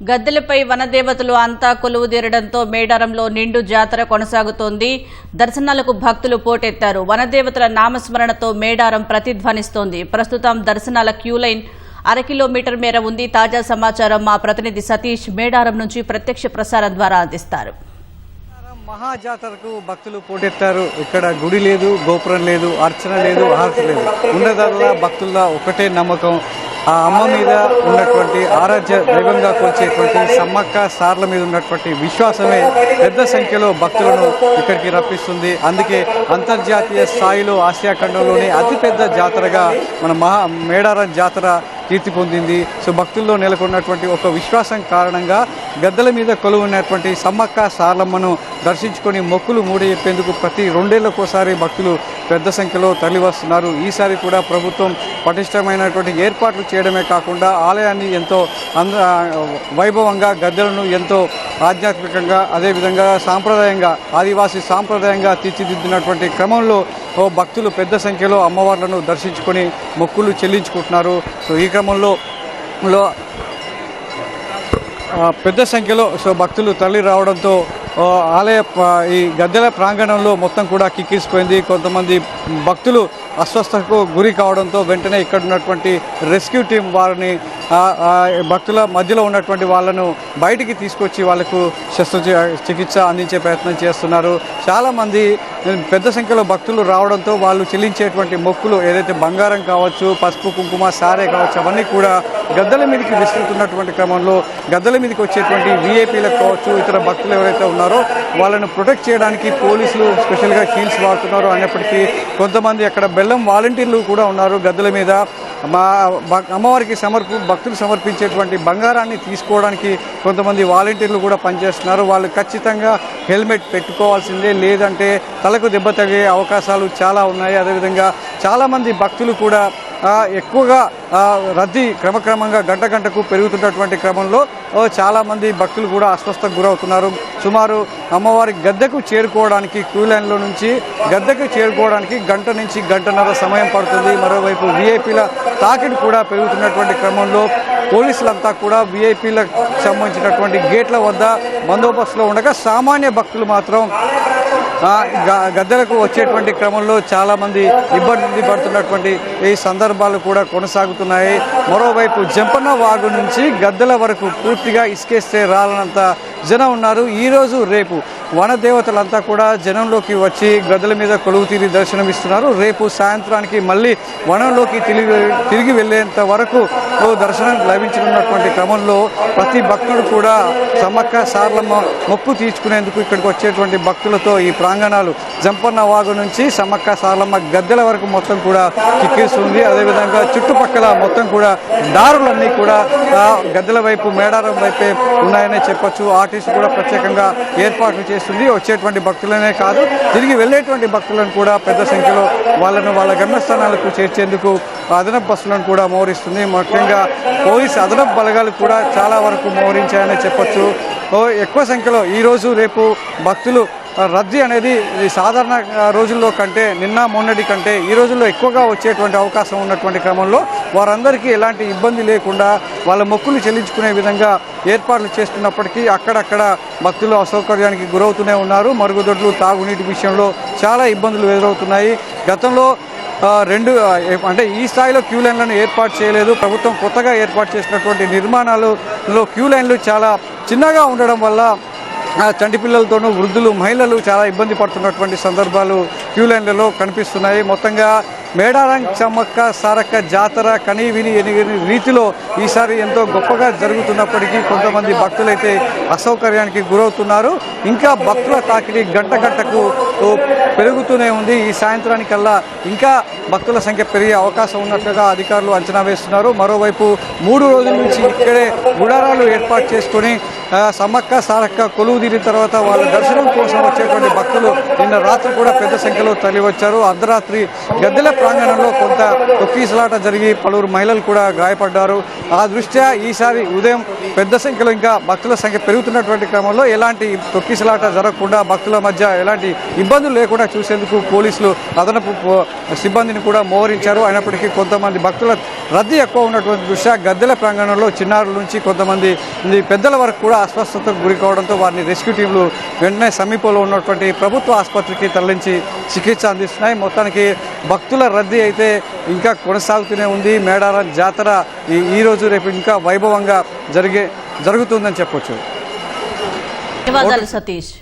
గద్దెలపై వనదేవతలు అంతా కొలువుదీరడంతో మేడారంలో నిండు జాతర కొనసాగుతోంది. దర్శనాలకు భక్తులు పోటెత్తారు. వనదేవతల నామస్మరణతో మేడారం ప్రతిధ్వనిస్తోంది. ప్రస్తుతం దర్శనాల క్యూలైన్ 1/2 కిలోమీటర్ మేర ఉంది. తాజా సమాచారం మా ప్రతినిధి సతీష్ మేడారం నుంచి ప్రత్యక్ష ప్రసారం ద్వారా అందిస్తారు. మహాజాతరకు భక్తులు పోటెత్తారు. ఇక్కడ గుడి లేదు, గోపురం లేదు, అర్చన లేదు, హారతి లేదు. ఉన్నదల్లా భక్తుల ఒకటే నమ్మకం, ఆ అమ్మ మీద ఉన్నటువంటి ఆరాధ్య దైవంగా కొలిచేటువంటి సమ్మక్క సార్ల మీద ఉన్నటువంటి విశ్వాసమే పెద్ద సంఖ్యలో భక్తులను ఇక్కడికి రప్పిస్తుంది. అందుకే అంతర్జాతీయ స్థాయిలో ఆసియా ఖండంలోనే అతిపెద్ద జాతరగా మన మేడారం జాతర కీర్తి పొందింది. సో భక్తుల్లో నెలకొన్నటువంటి ఒక విశ్వాసం కారణంగా గద్దెల మీద కొలువున్నటువంటి సమ్మక్క సార్లమ్మను దర్శించుకొని మొక్కులు మూడేప్పేందుకు ప్రతి 2 ఏళ్లకోసారి భక్తులు పెద్ద సంఖ్యలో తరలివస్తున్నారు. ఈసారి కూడా ప్రభుత్వం పటిష్టమైనటువంటి ఏర్పాట్లు చేయడమే కాకుండా ఆలయాన్ని ఎంతో వైభవంగా, గద్దెలను ఎంతో ఆధ్యాత్మికంగా, అదేవిధంగా సాంప్రదాయంగా, ఆదివాసీ సాంప్రదాయంగా తీర్చిదిద్దినటువంటి క్రమంలో భక్తులు పెద్ద సంఖ్యలో అమ్మవార్లను దర్శించుకొని మొక్కులు చెల్లించుకుంటున్నారు. సో ఈ క్రమంలో పెద్ద సంఖ్యలో భక్తులు తరలి రావడంతో ఆలయ ఈ గద్దెల ప్రాంగణంలో మొత్తం కూడా కిక్కిరిసిపోయింది. కొంతమంది భక్తులు అస్వస్థతకు గురి కావడంతో వెంటనే ఇక్కడ ఉన్నటువంటి రెస్క్యూ టీం వారిని భక్తుల మధ్యలో ఉన్నటువంటి వాళ్ళను బయటికి తీసుకొచ్చి వాళ్లకు శస్త్రచికిత్స అందించే ప్రయత్నం చేస్తున్నారు. చాలామంది పెద్ద సంఖ్యలో భక్తులు రావడంతో వాళ్ళు చెల్లించేటువంటి మొక్కులు ఏదైతే బంగారం కావచ్చు, పసుపు కుంకుమ, సారే కావచ్చు, అవన్నీ కూడా గద్దెల మీదకి విసురుతున్నటువంటి క్రమంలో గద్దెల మీదకి వచ్చేటువంటి వీఐపీలకు కావచ్చు, ఇతర భక్తులు ఎవరైతే ఉన్నారో వాళ్ళను ప్రొటెక్ట్ చేయడానికి పోలీసులు స్పెషల్గా షీల్డ్స్ వాడుతున్నారు. అయినప్పటికీ కొంతమంది అక్కడ బెల్లం వాలంటీర్లు కూడా ఉన్నారు. గద్దెల మీద అమ్మవారికి భక్తులు సమర్పించేటువంటి బంగారాన్ని తీసుకోవడానికి కొంతమంది వాలంటీర్లు కూడా పనిచేస్తున్నారు. వాళ్ళు ఖచ్చితంగా హెల్మెట్ పెట్టుకోవాల్సిందే, లేదంటే తలకు దెబ్బ తగే అవకాశాలు చాలా ఉన్నాయి. అదేవిధంగా చాలామంది భక్తులు కూడా ఎక్కువగా రద్దీ క్రమక్రమంగా గంటకు పెరుగుతున్నటువంటి క్రమంలో చాలామంది భక్తులు కూడా అస్వస్థకు గురవుతున్నారు. సుమారు అమ్మవారి గద్దెకు చేరుకోవడానికి క్యూ లైన్లో నుంచి గద్దెకు చేరుకోవడానికి 1 గంట నుంచి 1.5 గంటల సమయం పడుతుంది. మరోవైపు వీఐపీల తాకిడి కూడా పెరుగుతున్నటువంటి క్రమంలో పోలీసులంతా కూడా వీఐపీలకు సంబంధించినటువంటి గేట్ల వద్ద బందోబస్తులో ఉండగా సామాన్య భక్తులు మాత్రం గద్దెలకు వచ్చేటువంటి క్రమంలో చాలామంది ఇబ్బంది పడుతున్నటువంటి ఈ సందర్భాలు కూడా కొనసాగుతున్నాయి. మరోవైపు జంపన్న వాగు నుంచి గద్దెల వరకు పూర్తిగా ఇసుకేస్తే రాలనంత జనం ఉన్నారు. ఈరోజు రేపు వనదేవతలంతా కూడా జనంలోకి వచ్చి గద్దెల మీద కొలువు తీరి దర్శనమిస్తున్నారు. రేపు సాయంత్రానికి మళ్ళీ వనంలోకి తిరిగి వెళ్ళేంత వరకు దర్శనం లభించనున్నటువంటి క్రమంలో ప్రతి భక్తుడు కూడా సమ్మక్క సార్లమ్మ మొక్కు తీర్చుకునేందుకు ఇక్కడికి వచ్చేటువంటి భక్తులతో ఈ ప్రాంగణాలు జంపన్న వాగు నుంచి సమ్మక్క సార్లమ్మ గద్దెల వరకు మొత్తం కూడా కిక్కిస్తుంది. అదేవిధంగా చుట్టుపక్కల మొత్తం కూడా దారులన్నీ కూడా గద్దెల వైపు, మేడారం వైపే ఉన్నాయనే చెప్పొచ్చు. ఆర్టీసీ కూడా ప్రత్యేకంగా ఏర్పాట్లు చేస్తుంది. వచ్చేటువంటి భక్తులనే కాదు, తిరిగి వెళ్ళేటువంటి భక్తులను కూడా పెద్ద సంఖ్యలో వాళ్ళను వాళ్ళ గమ్యస్థానాలకు చేర్చేందుకు అదనపు బస్సులను కూడా మోహరిస్తుంది. ముఖ్యంగా పోలీసు అదనపు బలగాలు కూడా చాలా వరకు మోహరించాయని చెప్పొచ్చు. ఎక్కువ సంఖ్యలో ఈరోజు రేపు భక్తులు రద్దీ అనేది సాధారణ రోజుల్లో కంటే, నిన్న మొన్నటి కంటే ఈ రోజుల్లో ఎక్కువగా వచ్చేటువంటి అవకాశం ఉన్నటువంటి క్రమంలో వారందరికీ ఎలాంటి ఇబ్బంది లేకుండా వాళ్ళ మొక్కులు చెల్లించుకునే విధంగా ఏర్పాట్లు చేస్తున్నప్పటికీ అక్కడక్కడ భక్తులు అసౌకర్యానికి గురవుతూనే ఉన్నారు. మరుగుదొడ్లు, తాగునీటి విషయంలో చాలా ఇబ్బందులు ఎదురవుతున్నాయి. గతంలో అంటే ఈ స్థాయిలో క్యూ లైన్లను ఏర్పాటు చేయలేదు. ప్రభుత్వం కొత్తగా ఏర్పాటు చేసినటువంటి నిర్మాణాలలో క్యూ లైన్లు చాలా చిన్నగా ఉండడం వల్ల చంటి పిల్లలతోనూ వృద్ధులు, మహిళలు చాలా ఇబ్బంది పడుతున్నటువంటి సందర్భాలు క్యూ లైన్లలో కనిపిస్తున్నాయి. మొత్తంగా మేడారం సమ్మక్క సారక్క జాతర కనీవిని ఎనిగిన రీతిలో ఈసారి ఎంతో గొప్పగా జరుగుతున్నప్పటికీ కొంతమంది భక్తులైతే అసౌకర్యానికి గురవుతున్నారు. ఇంకా భక్తుల తాకిడి గంటకు పెరుగుతూనే ఉంది. ఈ సాయంత్రానికల్లా ఇంకా భక్తుల సంఖ్య పెరిగే అవకాశం ఉన్నట్లుగా అధికారులు అంచనా వేస్తున్నారు. మరోవైపు 3 రోజుల నుంచి ఇక్కడే గుడారాలు ఏర్పాటు చేసుకుని సమ్మక్క సారక్క కొలువు తీరిన తర్వాత వాళ్ళ దర్శనం కోసం వచ్చేటువంటి భక్తులు నిన్న రాత్రి కూడా పెద్ద సంఖ్యలో తరలివచ్చారు. అర్ధరాత్రి గద్దెల ప్రాంగణంలో కొంత తొక్కిసలాట జరిగి పలువురు మహిళలు కూడా గాయపడ్డారు. ఆ దృష్ట్యా ఈసారి ఉదయం పెద్ద సంఖ్యలో ఇంకా భక్తుల సంఖ్య పెరుగుతున్నటువంటి క్రమంలో ఎలాంటి తొక్కిసలాట జరగకుండా, భక్తుల మధ్య ఎలాంటి ఇబ్బందులు లేకుండా చూసేందుకు పోలీసులు అదనపు సిబ్బందిని కూడా మోహరించారు. అయినప్పటికీ కొంతమంది భక్తుల రద్దీ ఎక్కువ ఉన్నటువంటి దృష్ట్యా గద్దెల ప్రాంగణంలో చిన్నారుల నుంచి కొంతమంది పెద్దల వరకు కూడా అస్వస్థతకు గురి కావడంతో వారిని రెస్క్యూ టీంలు వెంటనే సమీపంలో ఉన్నటువంటి ప్రభుత్వ ఆసుపత్రికి తరలించి చికిత్స అందిస్తున్నాయి. మొత్తానికి భక్తుల రద్దీ అయితే ఇంకా కొనసాగుతూనే ఉంది. మేడారం జాతర ఈ రోజు రేపు ఇంకా వైభవంగా జరుగుతుందని చెప్పొచ్చు. ధన్యవాదాలు సతీష్.